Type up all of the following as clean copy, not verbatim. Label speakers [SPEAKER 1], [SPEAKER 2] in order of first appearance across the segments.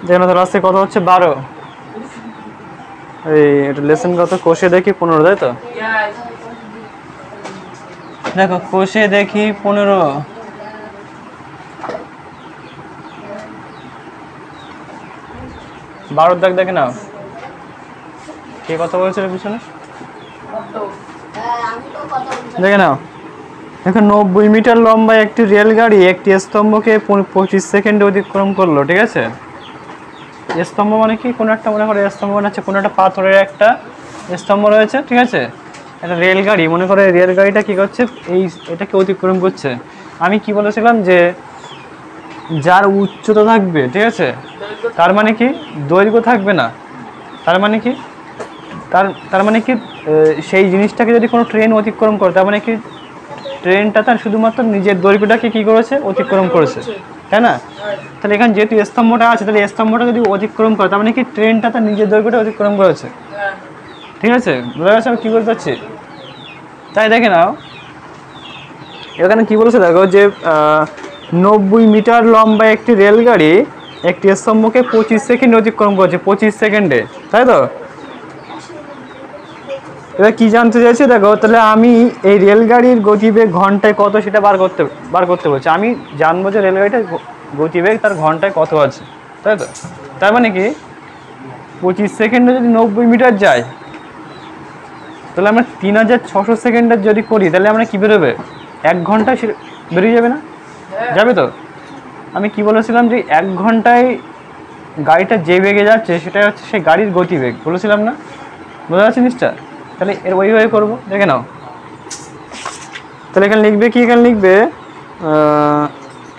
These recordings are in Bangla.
[SPEAKER 1] দেখুন তাহলে আসছে কত হচ্ছে 12। এই এটা লেসন কত কোষে দেখি 15, তাই তো? দেখো কোষে দেখি 15। বারোর দাগ দেখে নাও, কে কথা বলছিল পিছনে দেখে নাও। এখন 90 মিটার লম্বা একটি রেলগাড়ি একটি স্তম্ভকে 25 সেকেন্ডে অতিক্রম করলো, ঠিক আছে? স্তম্ভ মানে কি? কোনো একটা মনে করে স্তম্ভ মানে হচ্ছে কোনো একটা পাথরের একটা স্তম্ভ রয়েছে, ঠিক আছে? একটা রেলগাড়ি মনে করে রেলগাড়িটা কি করছে, এটাকে অতিক্রম করছে। আমি কি বলেছিলাম যে যার উচ্চতা থাকবে, ঠিক আছে, তার মানে কি দৈর্ঘ্য থাকবে না। তার মানে কি তার মানে কি সেই জিনিসটাকে যদি কোনো ট্রেন অতিক্রম করে, তার মানে কি ট্রেনটা তার শুধুমাত্র নিজের দৈর্ঘ্যটাকে কি করেছে, অতিক্রম করেছে, তাই না? তাহলে এখানে যেহেতু স্তম্ভটা আছে, তাহলে স্তম্ভটা যদি অতিক্রম করে, তার মানে কি ট্রেনটা তার নিজের দৈর্ঘ্যটা অতিক্রম করেছে, ঠিক আছে? বোঝা গেছে আমি কি বলতে চাচ্ছি? তাই দেখে নাও এখানে কি বলেছে, দেখো যে 90 মিটার লম্বা একটি রেলগাড়ি একটি স্তম্ভকে 25 সেকেন্ডে অতিক্রম করেছে, 25 সেকেন্ডে, তাই তো? এবার কি জানতে চাইছে দেখো, তাহলে আমি এই রেলগাড়ির গতিবেগ ঘন্টায় কত সেটা বার করতে বলছি। আমি জানবো যে রেলগাড়িটার গতিবেগ তার ঘন্টায় কত আছে, তাই তো? তার মানে কি 25 সেকেন্ডে যদি 90 মিটার যায়, তাহলে আমরা 3600 সেকেন্ডের যদি করি, তাহলে আমরা কি বেরোবে, 1 ঘন্টায় বেরিয়ে যাবে না? যাবে তো? আমি কি বলেছিলাম যে 1 ঘন্টায় গাড়িটা যে বেগে যাচ্ছে সেটা হচ্ছে সেই গাড়ির গতিবেগ, বলেছিলাম না? বোঝা যাচ্ছে জিনিসটা? তাহলে এর ওইভাবে করবো, দেখে নাও। তাহলে এখানে লিখবে কি, এখানে লিখবে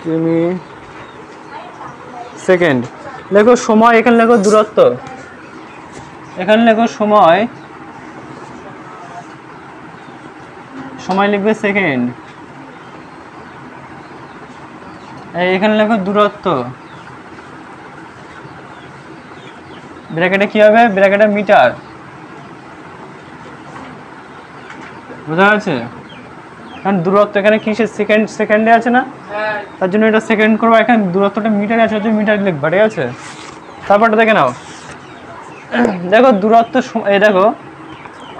[SPEAKER 1] কিমি সেকেন্ড। লেখো সময়, এখানে লেখো দূরত্ব, এখানে লেখো সময়, সময় লিখবে সেকেন্ড। এখানে লেখো দূরত্ব, ব্র্যাকেটে কি হবে, ব্র্যাকেটে মিটার। বোঝা যাচ্ছে? কারণ দূরত্ব এখানে কিসের সেকেন্ডে আছে না, তার জন্য এটা সেকেন্ড করবো। এখানে দূরত্বটা মিটারে আছে, হচ্ছে মিটার লিখবা, ঠিক আছে? তারপরটা দেখে নাও। দেখো দূরত্ব, এই দেখো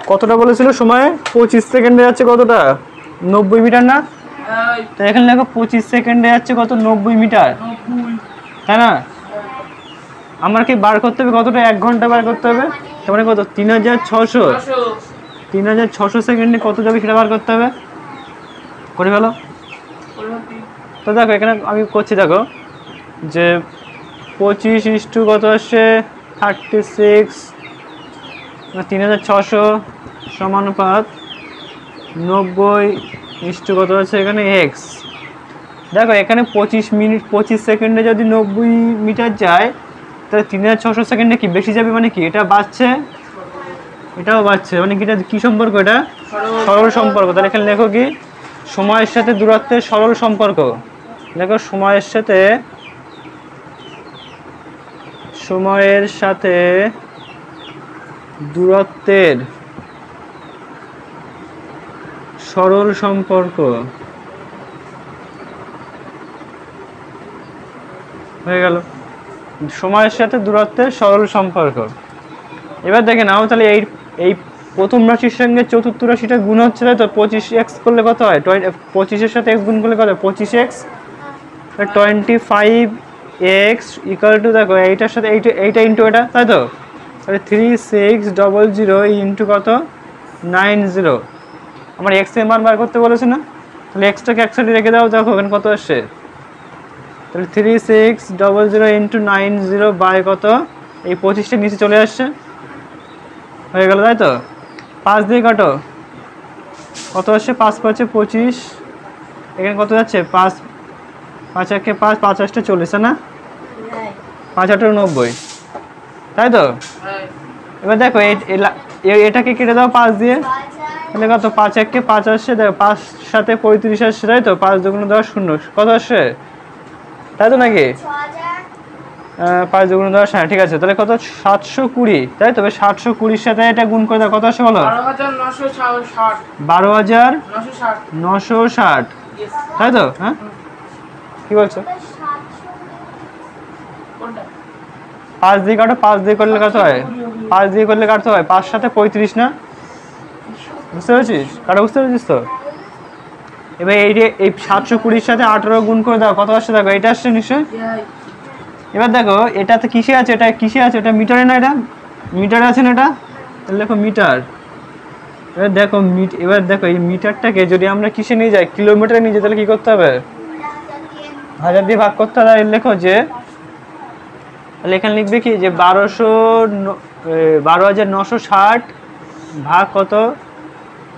[SPEAKER 1] কতটা বলেছিল সময়, 25 সেকেন্ডে যাচ্ছে কতটা, 90 মিটার না? তো এখানে দেখো 25 সেকেন্ডে যাচ্ছে কত, 90 মিটার, তাই না? আমার কি বার করতে হবে কতটা, 1 ঘন্টা বার করতে হবে। তার মানে কত, 3600 সেকেন্ডে কত যাবে সেটা বার করতে হবে। করে ফেলো। তো দেখো এখানে আমি করছি, দেখো যে 25 কত আসছে 36, 3600 সমানুপাত 90 কত আছে এখানে এক্স। দেখো এখানে 25 সেকেন্ডে যদি 90 মিটার যায়, তাহলে 3600 সেকেন্ডে কি বেশি যাবে, মানে কি এটা বাড়ছে, এটাও বাড়ছে, মানে কি এটা কি সম্পর্ক, এটা সরল সম্পর্ক। তাহলে এখানে লেখো কি, সময়ের সাথে দূরত্বের সরল সম্পর্ক। দেখো সময়ের সাথে দূরত্বের সরল সম্পর্ক হয়ে গেল, সময়ের সাথে দূরত্বের সরল সম্পর্ক। এবার দেখে নাও, তাহলে এই প্রথম রাশির সঙ্গে চতুর্থ রাশিটা গুণ হচ্ছে, তাই তো? 25x করলে কত হয়, 25-এর সাথে x গুণ করলে কত হয়, 25x, 25x ইকুয়াল টু, দেখো এইটার সাথে এইটা ইন্টু এটা, তাই তো? তাহলে 3600 ইন্টু কত, 90। আমার x এর মান বার করতে বলেছে না? তাহলে এক্সটাকে একসাথে রেখে দাও, দেখো এখানে কত আসছে। তাহলে 3600 ইন্টু 90 বাই কত, এই 25টা নিচে চলে আসছে, হয়ে গেল, তাই তো? 5 দিয়ে কাটো, কত আসছে, 5 5 25, এখানে কত যাচ্ছে, 5 5 1 5, 5 8 40, না? 5 8 90, তাই তো? এবার দেখো এটাকে কেটে দাও 5 দিয়ে, তাহলে কত, 5 1 5 আসছে, দেখো 5 সাথে 35 আসছে, তাই তো? 5 2 10 0, কত আসছে, তাই তো নাকি? 5 2 10, হ্যাঁ ঠিক আছে। তাহলে কত, 720, তাই তো? 720-র সাথে এটা গুণ করে দাও, কত আসে বলো, 12960, তাই তো? হ্যাঁ কি বলছো, 5 দিয়ে কাটো, 5 দিয়ে করলে কত হয়? 5 দিয়ে করলে কাটতে হয় 5 সাথে 35 না? বুঝতে পেরেছিস? কাটা বুঝতে পেরেছিস তো? এবার এই যে এই 720 সাথে 18 গুণ করে দাও, কত আসছে দেখো, এটা আসছে নিশ্চয়। এবার দেখো এটাতে কিসে আছে, এটা কিসে আছে, এটা মিটারে না, এটা মিটারে আছে না, এটা তাহলে দেখো মিটার। এবার দেখো এই মিটারটাকে যদি আমরা কিসে নিয়ে যাই, কিলোমিটারে নিয়ে যাই, তাহলে কি করতে হবে? 1000 দিয়ে ভাগ করতে হবে। লেখো যে, তাহলে এখানে লিখবে কি যে 12,960 ভাগ কত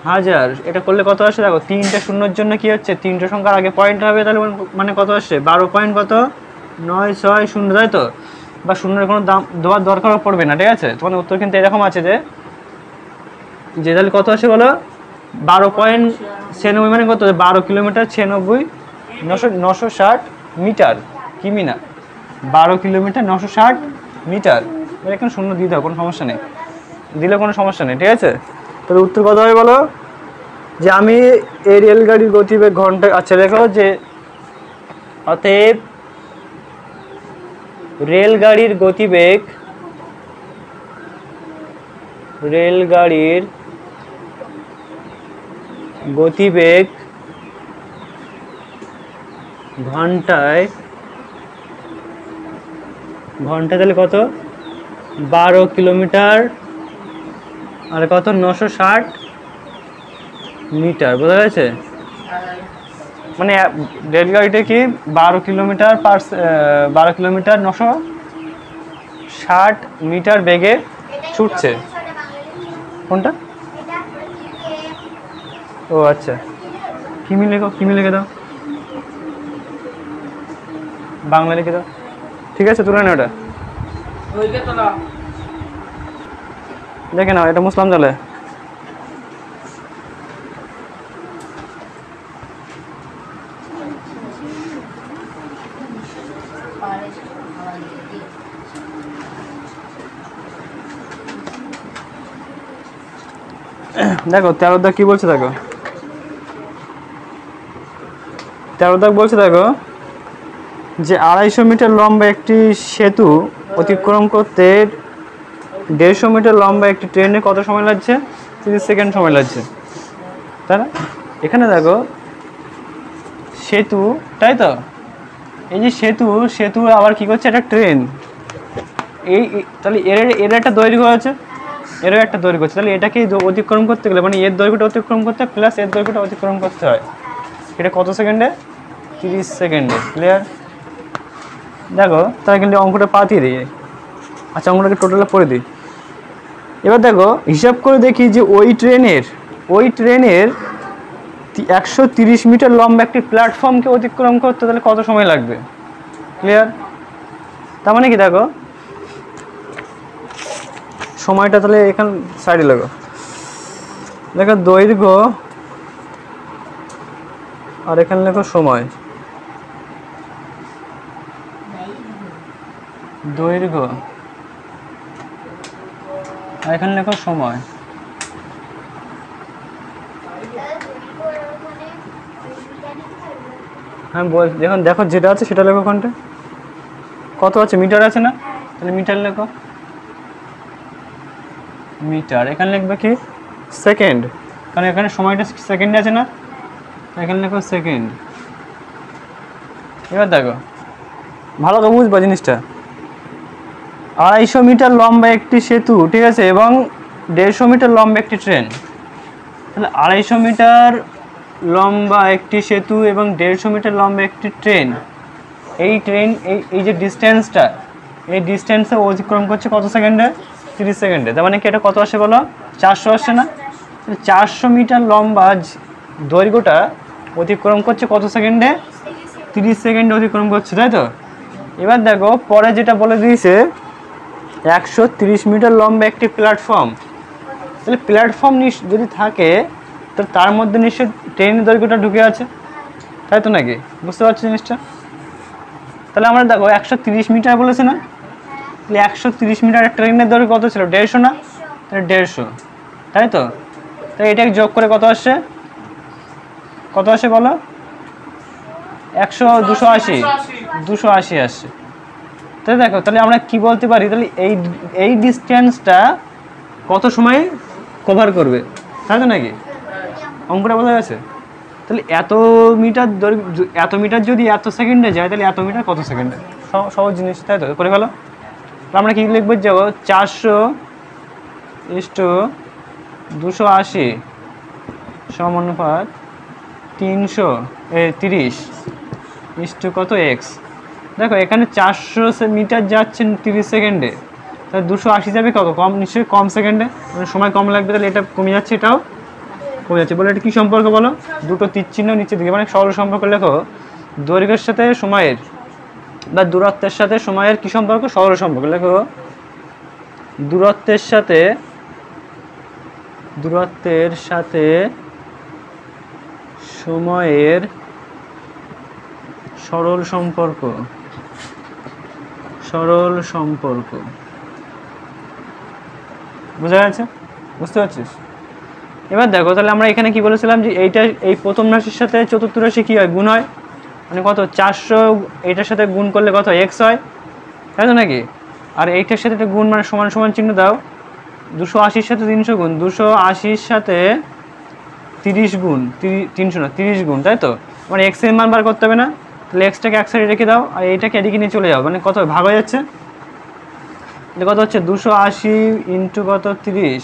[SPEAKER 1] 1000, এটা করলে কত আসে দেখো, 3টে শূন্যর জন্য কি হচ্ছে, 3টে সংখ্যার আগে পয়েন্ট হবে, তাহলে মানে কত আসছে 12 পয়েন্ট কত 960, তাই তো? বা শূন্যের কোনো দাম দেওয়ার দরকারও পড়বে না, ঠিক আছে? তোমাদের উত্তর কিন্তু এরকম আছে যে তাহলে কত আসে বলো, 12.96 মানে কত, 12 কিলোমিটার 960 মিটার, কিমি না, 12 কিলোমিটার 960 মিটার। এখানে শূন্য দিয়ে দাও, কোনো সমস্যা নেই, দিলে কোনো সমস্যা নেই, ঠিক আছে? তাহলে উত্তর কত হবে বলো, যে আমি এই রেলগাড়ির গতিবেগ ঘন্টা, আচ্ছা দেখো যে অতএব রেলগাড়ির গতিবেগ ঘন্টায় তাহলে কত, 12 কিলোমিটার আর কত 960 মিটার, বোঝা গেছে? মানে রেলগাড়িটা কি 12 কিলোমিটার 960 মিটার বেগে ছুটছে। কোনটা? ও আচ্ছা, কিমি লিখে দাও, বাংলা লিখে দাও, ঠিক আছে? তুলে না ওটা, দেখে নাও, এটা মুসলাম জালে। দেখো 13 দাগ কি বলছে, দেখো 13 দাগ বলছে, দেখো যে 250 মিটার লম্বা একটি সেতু অতিক্রম করতে 150 মিটার লম্বা একটি ট্রেনে কত সময় লাগছে? 30 সেকেন্ড সময় লাগছে, তাই না? এখানে দেখো সেতু, তাই তো? এই যে সেতু আবার কি করছে, একটা ট্রেন, তাহলে এর একটা দৈর্ঘ্য আছে, এরও একটা দৈর্ঘ্য আছে, তাহলে এটাকে অতিক্রম করতে গেলে মানে এর দৈর্ঘ্যটা অতিক্রম করতে প্লাস এর দৈর্ঘ্যটা অতিক্রম করতে হয়, এটা কত সেকেন্ডে? 30 সেকেন্ডে। ক্লিয়ার? দেখো তাহলে কিন্তু অঙ্কটা পাঠিয়ে দিই। আচ্ছা, অঙ্কটাকে টোটালটা পড়ে দিই। এবার দেখো হিসাব করে দেখি যে ওই ট্রেনের 130 মিটার লম্বা একটি প্ল্যাটফর্মকে অতিক্রম করতে তাহলে কত সময় লাগবে? ক্লিয়ার? তার মানে কি দেখো সময়টা, তাহলে এখানে সাইডে দেখো দৈর্ঘ্য আর এখানে লেখো সময়, দৈর্ঘ্য আর এখানে লেখো সময়। হ্যাঁ বল, এখন দেখো যেটা আছে সেটা লেখো, ওখানটা কত আছে, মিটার আছে না, তাহলে মিটার লেখো, মিটার। এখানে লিখবে কি সেকেন্ড, কারণ এখানে সময়টা সেকেন্ডে আছে না, এখানে লেখো সেকেন্ড। এবার দেখো ভালো করে বুঝবা জিনিসটা, 250 মিটার লম্বা একটি সেতু, ঠিক আছে, এবং 150 মিটার লম্বা একটি ট্রেন, তাহলে 250 মিটার লম্বা একটি সেতু এবং 150 মিটার লম্বা একটি ট্রেন, এই যে ডিস্টেন্সটা, এই ডিস্টেন্সে অতিক্রম করছে কত সেকেন্ডে? 30 সেকেন্ডে। তার মানে কি এটা কত আসে বলো, 400 আসছে না? 400 মিটার লম্বা দৈর্ঘ্যটা অতিক্রম করছে কত সেকেন্ডে? 30 সেকেন্ডে অতিক্রম করছে, তাই তো? এবার দেখো পরে যেটা বলে দিয়েছে 130 মিটার লম্বা একটি প্ল্যাটফর্ম, তাহলে প্ল্যাটফর্ম যদি থাকে তো তার মধ্যে নিশ্চয়ই ট্রেনের দৈর্ঘ্যটা ঢুকে আছে, তাই তো নাকি? বুঝতে পারছো জিনিসটা? তাহলে আমরা দেখো 130 মিটার বলেছে না, তাহলে 130 মিটার ট্রেনের দৈর্ঘ্য কত ছিল? 150 না? তাহলে 150, তাই তো? তাই এটাকে যোগ করে কত আসছে বলো, 100 280 আসছে। তাই দেখো, তাহলে আমরা কি বলতে পারি, তাহলে এই ডিস্টেন্সটা কত সময় কভার করবে, তাই তো নাকি? অঙ্কটা বোঝা গেছে? তাহলে এত মিটার যদি এত সেকেন্ডে যায়, তাহলে এত মিটার কত সেকেন্ডে? সহজ জিনিস, তাই তো? করে ফেলো। আমরা কি লিখবো, যাবো 400/280 সমানুপাত 330 কত এক্স। দেখো এখানে 400 মিটার যাচ্ছে 30 সেকেন্ডে, তাহলে 280 যাবে কত? কম, নিশ্চয়ই কম সেকেন্ডে, মানে সময় কম লাগবে, তাহলে এটা কমে যাচ্ছে, এটাও কমে যাচ্ছে। বলে এটা কী সম্পর্ক বলো? দুটো তীর চিহ্ন নিচের দিকে, মানে সরল সম্পর্ক লেখো। দৈর্ঘ্যের সাথে সময়ের বা দূরত্বের সাথে সময়ের কী সম্পর্ক? সরল সম্পর্ক লেখো। দূরত্বের সাথে সময়ের সরল সম্পর্ক। বুঝা গেছে? বুঝতে পারছিস? এবার দেখো, তাহলে আমরা এখানে কি বলেছিলাম, যে এই প্রথম রাশির সাথে চতুর্থ রাশি কী হয়? গুণ হয়, মানে কত? 400 এইটার সাথে গুণ করলে কত? এক্স হয়, তাই তো নাকি? আর এইটার সাথে একটা গুণ, মানে সমান সমান চিহ্ন দাও। 280-র সাথে 300 গুণ, 280-র সাথে 30 গুণ, 30 গুণ, তাই তো? মানে এক্স এর মান বার করতে হবে না? তাহলে এক্সটাকে এক সাইডে রেখে দাও, আর এইটাকে এদিকে নিয়ে চলে যাও, মানে কত ভাগ হয়ে যাচ্ছে? কত হচ্ছে? 280 ইন্টু কত? 30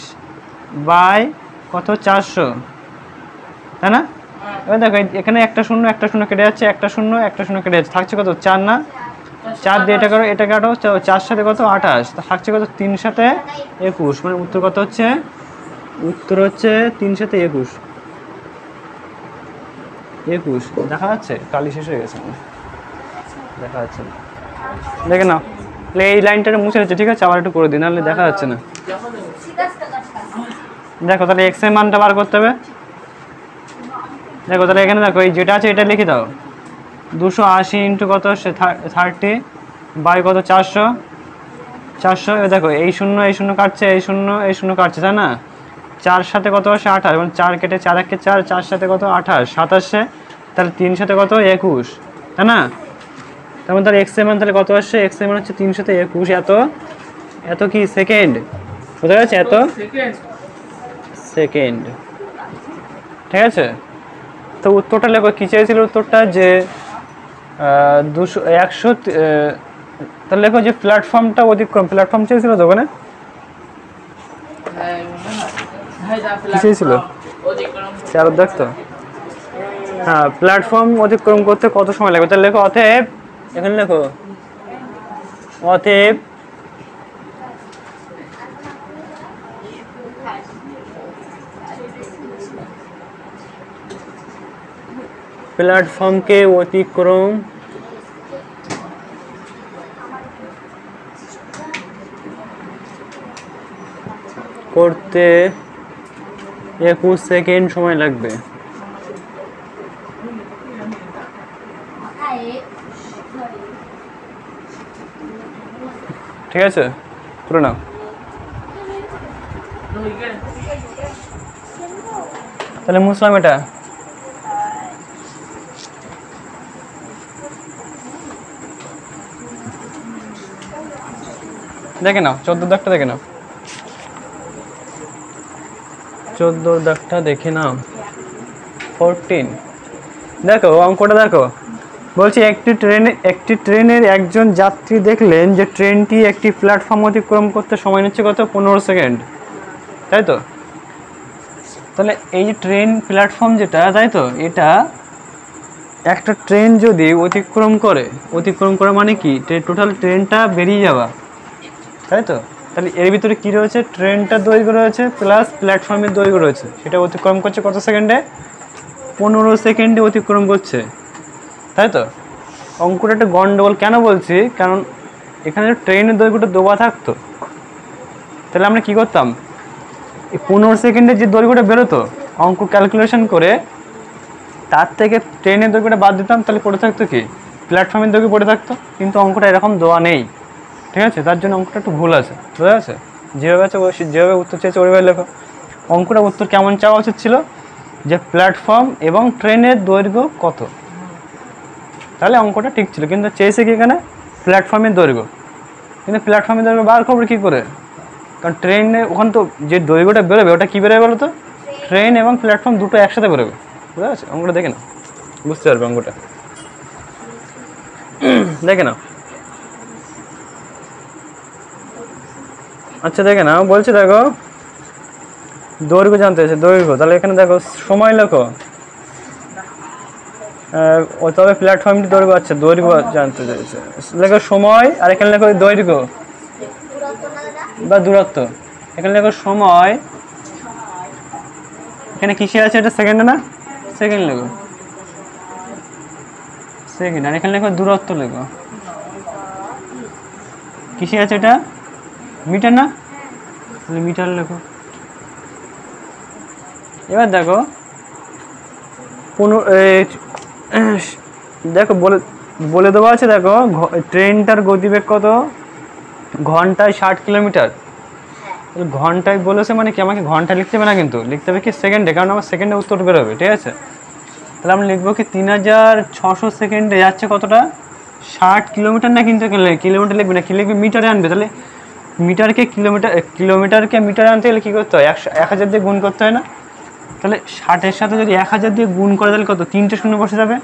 [SPEAKER 1] বাই কত? 400, তাই না? এবার দেখো এখানে একটা শূন্য কেটে যাচ্ছে, একটা শূন্য কেটে যাচ্ছে, থাকছে কত? 4 না? 4 দিয়ে এটা করো, এটা কাটো, 4 সাথে কত? 28, থাকছে কত? 3 সাথে 21, মানে উত্তর কত হচ্ছে? উত্তর হচ্ছে 3 সাথে 21। দেখা যাচ্ছে? কালি শেষ হয়ে গেছে, দেখা যাচ্ছে না, দেখে নাও। তাহলে এই লাইনটা মুছে যাচ্ছে, ঠিক আছে? আবার একটু করে দিই, নাহলে দেখা যাচ্ছে না। দেখো তাহলে এক্স এর মানটা বার করতে হবে। দেখো তাহলে এখানে দেখো, এই যেটা আছে এটা লিখে দাও। 280 ইন্টু কত? 30 বাই কত? 400। এবার দেখো এই শূন্য কাটছে, এই শূন্য কাটছে, তাই না? 4 সাথে কত আসে? 28, মানে 4 কেটে 4 একে 4, 4 সাথে কত? 28, 27, তাহলে 3 সাথে কত? 21, তাই না? তার মানে তাহলে এক্স এর মান তাহলে কত আসছে? এক্স এর মান হচ্ছে 3 সাথে 21, এত কি সেকেন্ড? বোঝা গেছে? এত সেকেন্ড, ঠিক আছে? তো উত্তরটা লেখো, কী চেয়েছিল উত্তরটা? যে 100, তাহলে লেখো যে প্ল্যাটফর্মটা অতিক্রম, প্ল্যাটফর্ম চেয়েছিল তো ওখানে, কী চেয়েছিল? দেখতো, হ্যাঁ, প্ল্যাটফর্ম অতিক্রম করতে কত সময় লাগবে? তাহলে লেখো অতএব, এখানে লেখো অতএব প্ল্যাটফর্মকে অতিক্রম করতে 21 সেকেন্ড সময় লাগবে। ঠিক আছে, পুরো নাও। তাহলে মুসলাম এটা দেখে নাও, 14 দাগটা দেখে নাও, 14 দাগটা দেখে নাও। 14 দেখো, অঙ্কটা দেখো। বলছি একটি ট্রেনের একজন যাত্রী দেখলেন যে ট্রেনটি একটি প্ল্যাটফর্ম অতিক্রম করতে সময় নিচ্ছে কত? 15 সেকেন্ড, তাই তো? তাহলে এই যে ট্রেন প্ল্যাটফর্ম যেটা, তাই তো, এটা একটা ট্রেন যদি অতিক্রম করে মানে কি? টোটাল ট্রেনটা বেরিয়ে যাওয়া, তাই তো? তাহলে এর ভিতরে কি রয়েছে? ট্রেনটার দৈর্ঘ্য রয়েছে প্লাস প্ল্যাটফর্মের দৈর্ঘ্য রয়েছে, সেটা অতিক্রম করছে কত সেকেন্ডে? 15 সেকেন্ডে অতিক্রম করছে, তাই তো? অঙ্কটা একটা গন্ডগোল কেন বলছি, কারণ এখানে ট্রেনের দৈর্ঘ্যটা দেওয়া থাকতো, তাহলে আমরা কি করতাম? এই 15 সেকেন্ডের যে দৈর্ঘ্যটা বেরোতো অঙ্ক ক্যালকুলেশন করে, তার থেকে ট্রেনের দৈর্ঘ্যটা বাদ দিতাম, তাহলে পড়ে থাকতো কি? প্ল্যাটফর্মের দৈর্ঘ্য পড়ে থাকতো, কিন্তু অঙ্কটা এরকম দেওয়া নেই, ঠিক আছে? তার জন্য অঙ্কটা একটু ভুল আছে, বুঝা আছে? যেভাবে আছে যেভাবে উত্তর চেয়েছে ওইভাবে লেখো। অঙ্কটা উত্তর কেমন চাওয়া উচিত ছিল? যে প্ল্যাটফর্ম এবং ট্রেনের দৈর্ঘ্য কত, তাহলে অঙ্কটা ঠিক ছিল, কিন্তু চেয়েছে কি এখানে? প্ল্যাটফর্মের দৈর্ঘ্য। কিন্তু প্ল্যাটফর্মের দৈর্ঘ্য বার করবে কী করে? কারণ ট্রেনে ওখান তো যে দৈর্ঘ্যটা বেরোবে ওটা কী বেরোবে বলো তো? ট্রেন এবং প্ল্যাটফর্ম দুটো একসাথে বেরোবে। বুঝতে পারছো? অঙ্কটা দেখে না, বুঝতে পারবে অঙ্কটা। দেখে নাও। আচ্ছা দেখে নাও, বলছে দেখো দৈর্ঘ্য জানতে চাইছে, দৈর্ঘ্য। তাহলে এখানে দেখো সময় লেখো, তবে প্ল্যাটফর্মটি দৈর্ঘ্য, আচ্ছা দৈর্ঘ্য জানতে চাইছে, লেখো সময়, আর এখানে লেখো দৈর্ঘ্য বা দূরত্ব। এখানে লেখো সময়, এখানে কিসে আছে এটা সেকেন্ডে না, সেকেন্ড লেখো সেকেন্ড, আর এখানে লেখো দূরত্ব, লেখো কিসে আছে এটা মিটার না, মিটার লেখো। এবার দেখো দেখো বলে বলে দেওয়া আছে, দেখো ট্রেনটার গতিবেগ কত, ঘন্টায় 60 কিলোমিটার। ঘন্টায় বলেছে মানে কি, আমাকে ঘন্টা লিখতে হবে না, কিন্তু লিখতে হবে কি সেকেন্ডে, কারণ আমার সেকেন্ডে উত্তর বেরোবে। ঠিক আছে, তাহলে আমরা লিখবো কি 3600 সেকেন্ডে যাচ্ছে কতটা, 60 কিলোমিটার না, কিন্তু কিলোমিটার লিখবে না, কি লিখবে মিটারে আনবে। তাহলে মিটারকে কিলোমিটারকে মিটারে আনতে গেলে কী করতে হয়, 1000 দিয়ে গুণ করতে হয় না? তাহলে 60-এর সাথে যদি 1000 দিয়ে গুণ করে তাহলে কত, 3টে শূন্য বসে যাবে।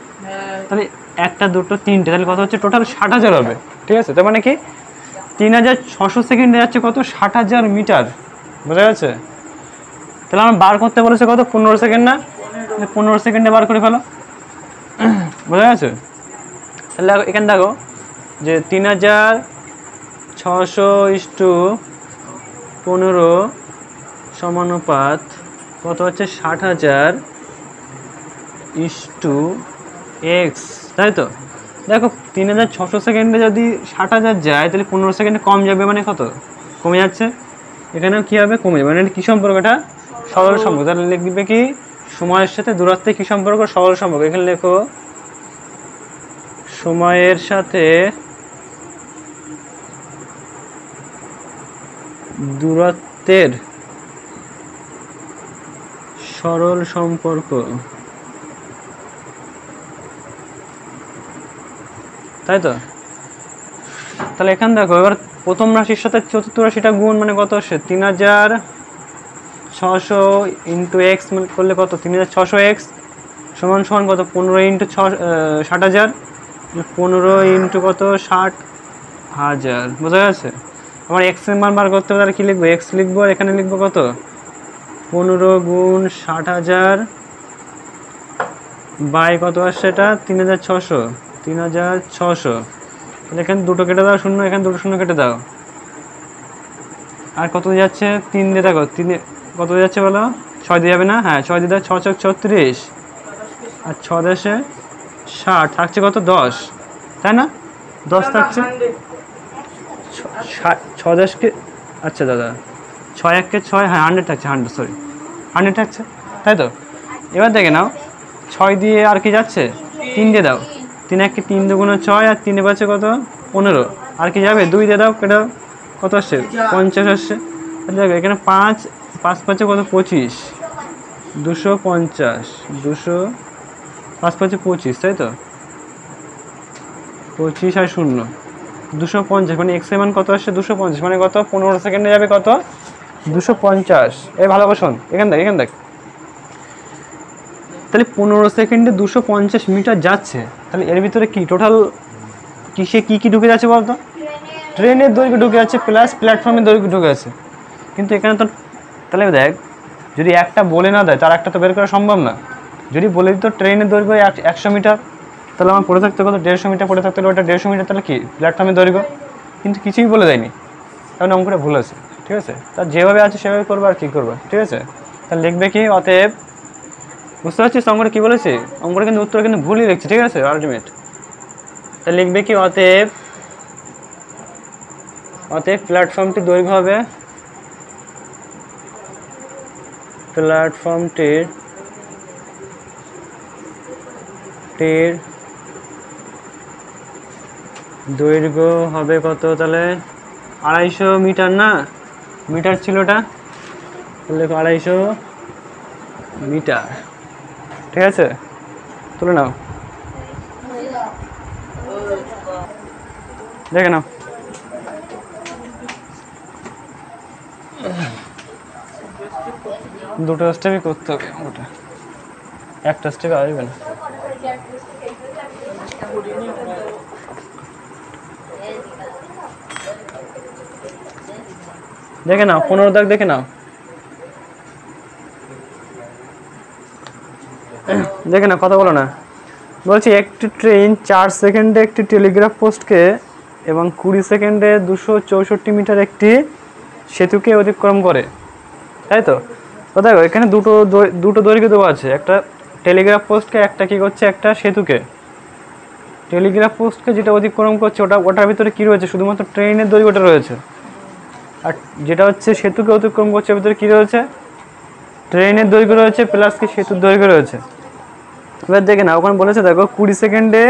[SPEAKER 1] তাহলে 1টা 2টো 3টে, তাহলে কত হচ্ছে টোটাল 60,000 হবে। ঠিক আছে, তার মানে কি 3600 সেকেন্ডে যাচ্ছে কত, 60,000 মিটার। বোঝা যাচ্ছে? তাহলে আমার বার করতে বলেছে কত, 15 সেকেন্ড না, 15 সেকেন্ডে বার করে ফেলো। বোঝা গেছে? তাহলে এখানে দেখো যে 3600/15 সমানুপাত কত হচ্ছে, 60,000/x, তাই তো? দেখো 3600 সেকেন্ডে যদি 60,000 যায় তাহলে 15 সেকেন্ডে কম যাবে, মানে কত কমে যাচ্ছে। এখানেও কী হবে, কমে যাবে, মানে এটা কী সম্পর্ক, এটা সরল সম্পর্ক। তাহলে লিখবে কি সময়ের সাথে দূরত্বে কী সম্পর্ক, সরল সম্পর্ক। এখানে লেখো সময়ের সাথে দূরত্বের সরল সম্পর্ক, তাই তো? তাহলে এখানে দেখো এবার প্রথম রাশির সাথে চতুর্থ রাশিটা গুণ, মানে কত আসে, 3600 ইন্টু এক্স করলে কত, 3600x সমান সমান কত, 15 ইন্টু 60,000, 15 ইন্টু কত, 60,000। বোঝা গেছে? আমার এক্স এর মান বার করতে হবে, তাহলে কী লিখবো, এক্স লিখবো, আর এখানে লিখবো কত, 15 গুণ 60,000 বাই কত আসছে এটা, 3600, 3600। তাহলে এখানে দুটো কেটে দাও শূন্য, এখানে দুটো শূন্য কেটে দাও, আর কত যাচ্ছে, 3 দিয়ে দেখো, 3 কত যাচ্ছে বলো, 6 দিয়ে যাবে না, হ্যাঁ 6 দিয়ে দাও, 6 × 36 আর 6 10 60, থাকছে কত, 10, তাই না? 10 থাকছে, 6 10 আচ্ছা দাদা 6 1 6, হ্যাঁ 100 থাকছে, 100 সরি 100 থাকছে, তাই তো? এবার দেখে নাও 6 দিয়ে আর কি যাচ্ছে, 3 দিয়ে দাও, 3 1 3 2 6, আর 3 পাচ্ছে কত, 15, আর কি যাবে, 2 দিয়ে দাও, কেটে দাও, কত আসছে, 50 আসছে। দেখো এখানে 5 5 পাচ্ছে কত, 25, 250, 200, 5 পাচ্ছে 25, তাই তো? 25 আর 0, 250, মানে এক্স এর মান কত আসছে, 250, মানে কত, 15 সেকেন্ডে যাবে কত, 250। এই ভালো করে শোন, এখানে দেখ, এখানে দেখ, তাহলে 15 সেকেন্ডে 250 মিটার যাচ্ছে। তাহলে এর ভিতরে কি টোটাল কিসে কী কী ঢুকে যাচ্ছে বলতো, ট্রেনের দৈর্ঘ্য ঢুকে যাচ্ছে প্লাস প্ল্যাটফর্মের দৈর্ঘ্য ঢুকে আছে। কিন্তু এখানে তো, তাহলে দেখ যদি একটা বলে না দেয় তার একটা তো বের করা সম্ভব না। যদি বলে দিত ট্রেনের দৈর্ঘ্য 100 মিটার, তাহলে আমার পড়ে থাকতে কত, 150 মিটার পড়ে থাকতে হলে ওটা 150 মিটার, তাহলে কি প্ল্যাটফর্মের দৈর্ঘ্য। কিন্তু কিছুই বলে দেয়নি, কারণ অঙ্কটা ভুল আছে। ঠিক আছে, তার যেভাবে আছে সেভাবে করবো, আর কী করবো। ঠিক আছে, তাহলে লিখবে কি, অতএব, বুঝতে পারছিস অঙ্কটা কী বলেছি, অঙ্কটা কিন্তু উত্তর কিন্তু ভুলই লিখছি। ঠিক আছে, আলটিমেট। তাহলে লিখবে কি, অতএব প্ল্যাটফর্মটির দৈর্ঘ্য হবে, প্ল্যাটফর্মটির দৈর্ঘ্য হবে কত, তাহলে 250 মিটার, না মিটার ছিল ওটা, তাহলে 250 মিটার। ঠিক আছে, তুলে নাও, দেখে নাও। দুটো স্টেপই করতে হবে ওটা, একটা স্টেপে আসবে না। দেখে নাও 15 দাগ দেখে নাও, দেখে না কথা বলো না। বলছি একটি ট্রেন 4 সেকেন্ডে একটি টেলিগ্রাফ পোস্টকে এবং 20 সেকেন্ডে 264 মিটার একটি সেতুকে অতিক্রম করে, তাই তো? তো দেখো এখানে দুটো দৈর্ঘ্য দেওয়া আছে, একটা টেলিগ্রাফ পোস্টকে, একটা কি করছে, একটা সেতুকে। টেলিগ্রাফ পোস্টকে যেটা অতিক্রম করছে ওটার ভিতরে কি রয়েছে, শুধুমাত্র ট্রেনের দৈর্ঘ্যটা রয়েছে। আর যেটা হচ্ছে সেতুকে অতিক্রম করছে, ভিতরে কি রয়েছে, ট্রেনের দৈর্ঘ্য রয়েছে প্লাস কি সেতুর দৈর্ঘ্য রয়েছে। এবার দেখে না, ওখানে বলেছে দেখো 20 সেকেন্ডে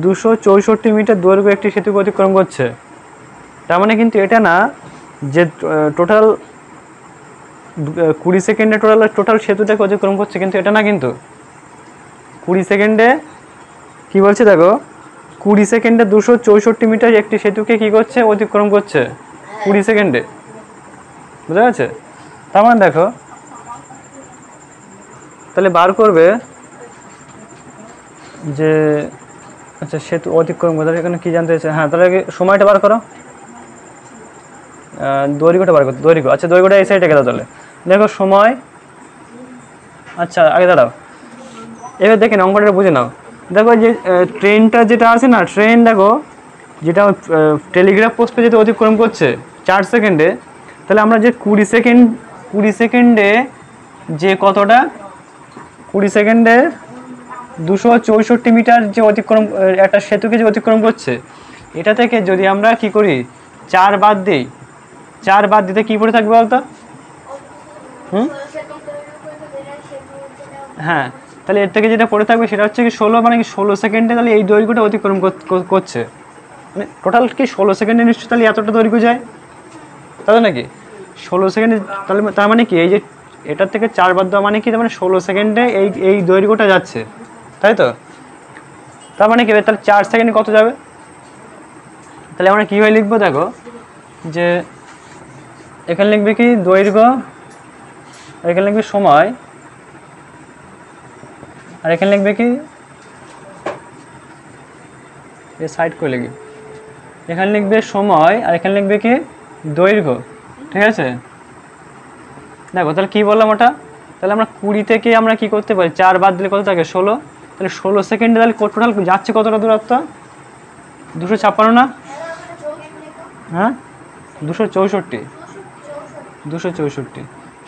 [SPEAKER 1] 264 মিটার দৈর্ঘ্য একটি সেতুকে অতিক্রম করছে। তার মানে কিন্তু এটা না যে টোটাল 20 সেকেন্ডে টোটাল সেতুটাকে অতিক্রম করছে, কিন্তু এটা না। কিন্তু 20 সেকেন্ডে কি বলছে দেখো, 20 সেকেন্ডে 264 মিটার একটি সেতুকে কি করছে, অতিক্রম করছে 20 সেকেন্ডে। বুঝা গেছে? তার মানে দেখো তাহলে বার করবে যে আচ্ছা সেতু অতিক্রম করতে এখানে কি জানতে চাইছে, হ্যাঁ তাহলে সময়টা বার করো, দৈর্ঘ্যটা বার করতে, দৈর্ঘ্য। আচ্ছা দৈর্ঘ্যটা এই সাইডে গেল, তাহলে দেখো সময়, আচ্ছা আগে দাঁড়াও, এবার দেখেন অঙ্কটা বুঝে নাও। দেখো যে ট্রেনটা যেটা আছে না, ট্রেন দেখো যেটা টেলিগ্রাফ পোস্টে যেটা অতিক্রম করছে 4 সেকেন্ডে, তাহলে আমরা যে 20 সেকেন্ডে যে কতটা, 20 সেকেন্ডে 264 মিটার যে অতিক্রম, একটা সেতুকে যে অতিক্রম করছে, এটা থেকে যদি আমরা কি করি 4 বাদ দিই, 4 বাদ দিতে কি পড়ে থাকবে বলতো? হ্যাঁ, তাহলে এর থেকে যেটা পড়ে থাকবে সেটা হচ্ছে কি 16, মানে কি 16 সেকেন্ডে তাহলে এই দৈর্ঘ্যটা অতিক্রম করছে। মানে টোটাল কি 16 সেকেন্ডে নিশ্চয়ই তাহলে এতটা দৈর্ঘ্য যায়, তাই নাকি? 16 সেকেন্ডে, তাহলে তার মানে কি এই যে এটার থেকে 4 বাদ দেওয়া মানে কি, তার মানে 16 সেকেন্ডে এই দৈর্ঘ্যটা যাচ্ছে, তাই তো? তার মানে কি তাহলে 4 সেকেন্ডে কত যাবে? তাহলে আমরা কীভাবে লিখবো দেখো, যে এখানে লিখবে কি দৈর্ঘ্য, এখানে লিখবে সময়, আর এখানে লিখবে কি সাইড করে লিখবে, এখানে লিখবে সময় আর এখানে লিখবে কি দৈর্ঘ্য, ঠিক আছে? দেখো তাহলে কি বললাম ওটা, তাহলে আমরা 20 থেকে আমরা কি করতে পারি, 4 বাদ দিলে কত থাকে 16, তাহলে 16 সেকেন্ডে তাহলে টোটাল যাচ্ছে কতটা দূরত্ব, 256 না, হ্যাঁ 264,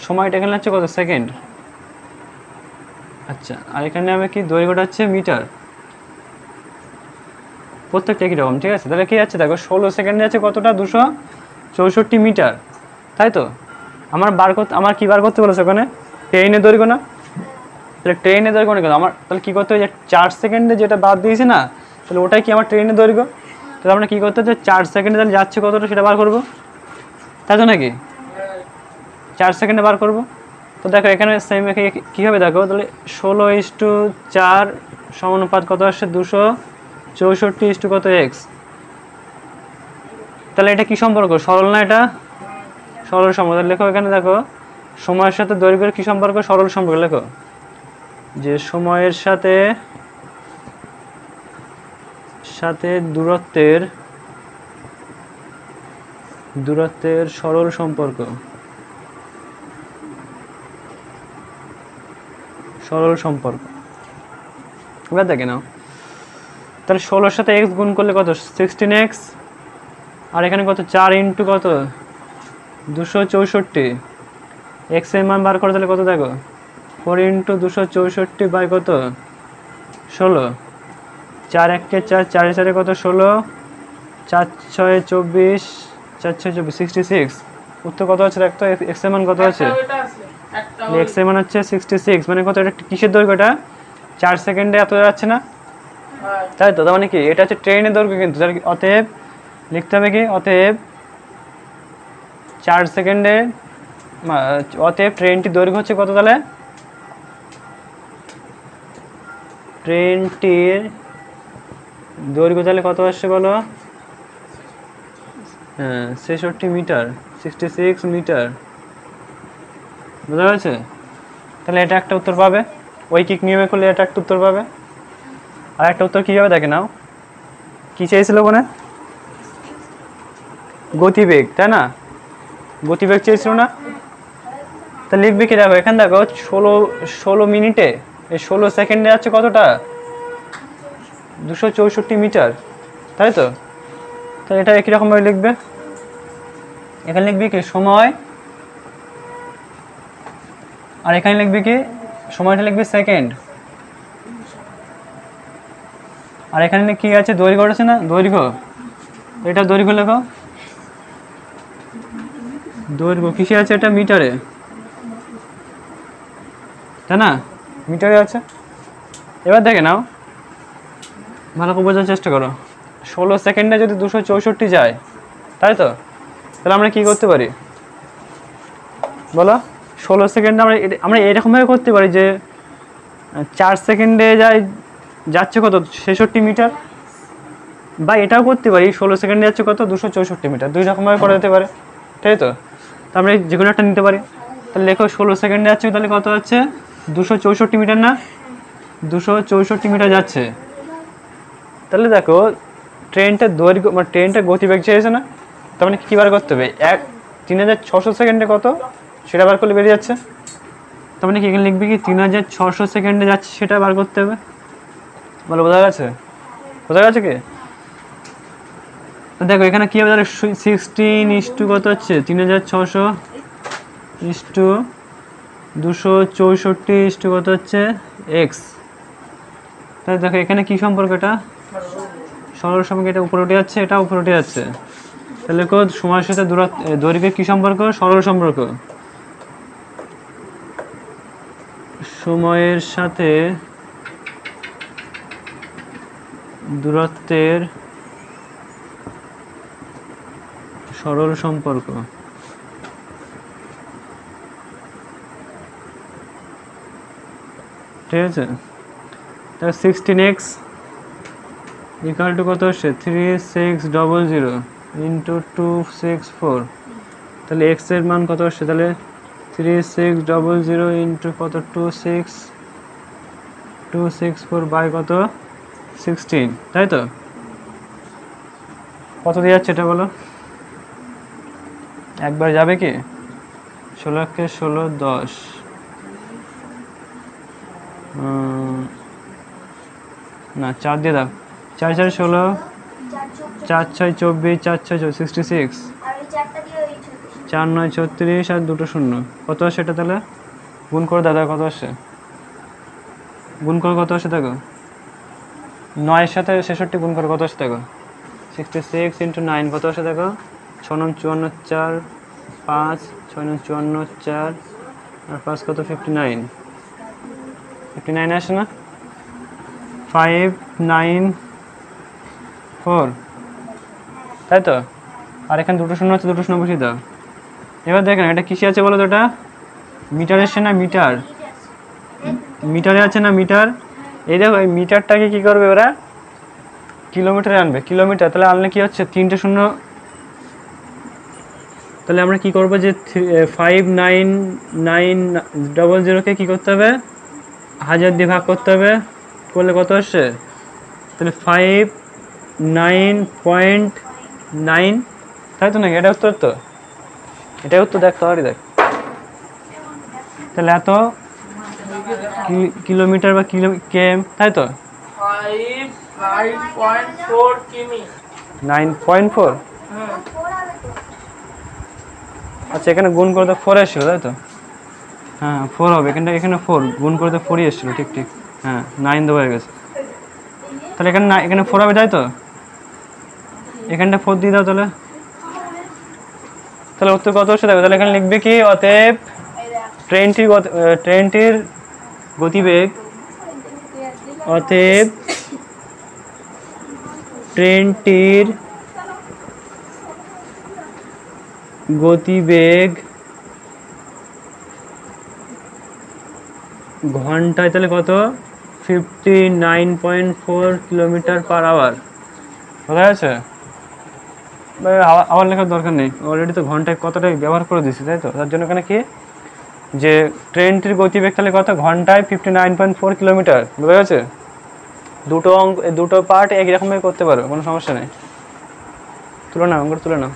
[SPEAKER 1] সময়টা এখানে হচ্ছে কত সেকেন্ড। আচ্ছা আর এখানে আমি কি দৈর্ঘ্যটা হচ্ছে মিটার, প্রত্যেকটা একই রকম, ঠিক আছে? তাহলে কি যাচ্ছে দেখো 16 সেকেন্ডে যাচ্ছে কতটা, 264 মিটার, তাই তো? আমার কি বার করতে বলেছে ওখানে, ট্রেনের দৈর্ঘ্য না, তাহলে ট্রেনের দৈর্ঘ্য না, আমার তাহলে কী করতে হবে, যে 4 সেকেন্ডে যেটা বাদ দিয়েছে না, তাহলে ওটাই কি আমার ট্রেনের দৈর্ঘ্য। তাহলে আমরা কী করতে হচ্ছে 4 সেকেন্ডে তাহলে যাচ্ছে কতটা সেটা বার করবো, তাই তো নাকি? 4 সেকেন্ডে বার করবো। তো দেখো এখানে সেম কী হবে দেখো, তাহলে 16:4 সমানুপাত কত আসছে, 264 কত এক্স। তাহলে এটা কি সম্পর্ক, সরল না? এটা সরল সম্পর্ক। লেখো এখানে দেখো সময়ের সাথে দৈর্ঘ্যের কি সম্পর্ক, সরল সম্পর্ক। লেখো যে সময়ের সাথে দূরত্বের সরল সম্পর্ক, এবার দেখে নাও, তাহলে 16-র সাথে এক্স গুণ করলে কত, 16x, আর এখানে কত 4 ইন্টু কত 264, এক্স এর মান বার করে তাহলে কত দেখো 4 ইন্টু 264 বাই কত 16, 4 1 4, 4 4 কত 16, 4 6 24, 4 6 24, 66। উত্তর কত আছে দেখতো, এক্স এর মান কত আছে, এক্স এর মান হচ্ছে 66, মানে কত, এটা কিসের দৈর্ঘ্য, এটা 4 সেকেন্ডে এত যাচ্ছে না, তাই তো? তার মানে কি এটা হচ্ছে ট্রেনের দৈর্ঘ্য, কিন্তু অতএব লিখতে হবে কি, অতএব 4 সেকেন্ডে, অতএব ট্রেনটির দৈর্ঘ্য হচ্ছে কত, তাহলে ট্রেনটির দৈর্ঘ্য তাহলে কত আসছে বলো, হ্যাঁ 66 মিটার, 66 মিটার, বুঝা গেছে? তাহলে এটা একটা উত্তর পাবে, ঐকিক নিয়মে করলে এটা একটা উত্তর পাবে। আর একটা উত্তর কী হবে দেখে নাও, কী চেয়েছিল ওখানে, গতিবেগ, তাই না? গতিবেগ চেয়েছিল না? তা লিখবে কি, দেখো এখানে দেখো 16 মিনিটে, এই 16 সেকেন্ডে যাচ্ছে কতটা, 264 মিটার, তাই তো? তাহলে এটা একই রকমভাবে লিখবে, এখানে লিখবি কি সময়, আর এখানে লিখবি কি, সময়টা লিখবি সেকেন্ড, আর এখানে কি আছে, দৈর্ঘ্য আছে না, দৈর্ঘ্য, এটা দৈর্ঘ্য লেখো, দৈর্ঘ্য কিসে আছে, এটা মিটারে, তাই না? মিটারে আছে। এবার দেখে নাও, ভালো করে বোঝার চেষ্টা করো, 16 সেকেন্ডে যদি 264 যায়, তাই তো? তাহলে আমরা কি করতে পারি বলো, 16 সেকেন্ডে আমরা এরকমভাবে করতে পারি যে 4 সেকেন্ডে যাচ্ছে কত, 66 মিটার, বা এটাও করতে পারি 16 সেকেন্ডে যাচ্ছে কত, 264 মিটার, দুই রকমভাবে করা যেতে পারে, তাই তো? তো আমরা যে কোনো একটা নিতে পারি। তাহলে লেখো 16 সেকেন্ডে যাচ্ছে, তাহলে কত যাচ্ছে, 264 মিটার না, 264 মিটার যাচ্ছে। তাহলে দেখো ট্রেনটার দৈর্ঘ্য মানে ট্রেনটার গতিবেগ চেয়েছে না, তার মানে কী বার করতে হবে, 3600 সেকেন্ডে কত সেটা বার করলে বেরিয়ে যাচ্ছে। তার মানে কি এখানে লিখবে কি 3600 সেকেন্ডে যাচ্ছে সেটা বার করতে হবে, বলো বোঝা গেছে? বোঝা গেছে কি? দেখো এখানে কী হবে, তাহলে 16 কত হচ্ছে, 3600 ইস্টু 264 ইস্টু কত হচ্ছে এক্স। তাহলে দেখো এখানে কি সম্পর্ক, এটা সরল সম্পর্ক, এটা উপরে উঠে যাচ্ছে, এটা উপরে উঠে যাচ্ছে, তাহলে সময়ের সাথে দৈর্ঘ্যের কি সম্পর্ক, সরল সম্পর্ক, সময়ের সাথে দূরত্বের সরল সম্পর্ক। ঠিক আছে, তাহলে 16x ইকুয়াল টু কত আসছে, 3600 ইন্টু 264, তাহলে x এর মান কত আসছে, তাহলে 3600 ইন্টু কত, 264 বাই কত 16, তাই তো? কত দিয়ে যাচ্ছে এটা বলো, একবার যাবে কি, 16কে 16 10, না 4 দিয়ে দাও, 4 4 16, 4 6 24, 4 6 66, 4 9 36 আর 2 0, কত আসে এটা, তাহলে গুণ করে দাদা কত আসে, গুণ করে কত আসে দেখো, 9 সাথে 66 গুণ করে কত আসে দেখো, 66 ইন্টু 9 কত আসে দেখো, 6 9 54 4, 5 6 9 54 4 আর 5 কত 59, 59 আসে না, 594, তাই তো? আর এখানে 2 0 আছে, 2 0 বসিয়ে দাও। এবার দেখেন এটা কিসে আছে বলো তো, এটা মিটার এসছে না, মিটার, মিটারে আছে না মিটার, এই দেখো এই মিটারটাকে কি করবে ওরা, কিলোমিটারে আনবে, কিলোমিটার, তাহলে আনলে কি হচ্ছে 3টে শূন্য, তাহলে আমরা কি করবো যে 59900কে কি করতে হবে, 1000 দিয়ে ভাগ করতে হবে, করলে কত আসছে, তাহলে 509.9, তাই তো নাকি, এটা উত্তর তো, এটাই উত্তর, দেখ তাহলে দেখ, তাহলে এত কিলোমিটার বা কেএম, তাই তো 9.4, আচ্ছা এখানে গুণ করতে 4 এসেছিল, তাই তো? হ্যাঁ 4 হবে, এখানে 4 গুণ করতে 4ই এসেছিল, ঠিক ঠিক, হ্যাঁ 9 দেওয়া হয়ে গেছে, তাহলে এখানে 4 হবে, তাই তো? এখানটা 4 দিয়ে দাও, তাহলে উত্তর কত আসছে দেখো, তাহলে এখানে লিখবে কি, অতএব ট্রেনটির গতিবেগ, অতএব ট্রেনটির গতিবেগ ঘন্টায় তাহলে কত, 59.4 কিলোমিটার পার আওয়ার, বোঝা গেছে? আবার লেখার দরকার নেই, অলরেডি তো ঘন্টায় কতটাই ব্যবহার করে দিচ্ছি, তাই তো? তার জন্য এখানে কি যে ট্রেনটির গতিবেগ তাহলে কত, ঘন্টায় 59.4 কিলোমিটার। বোঝা গেছে? দুটো পার্ট একই রকমভাবে করতে পারো, কোনো সমস্যা নেই। তুলে নাও, অঙ্কটা তুলে নাও।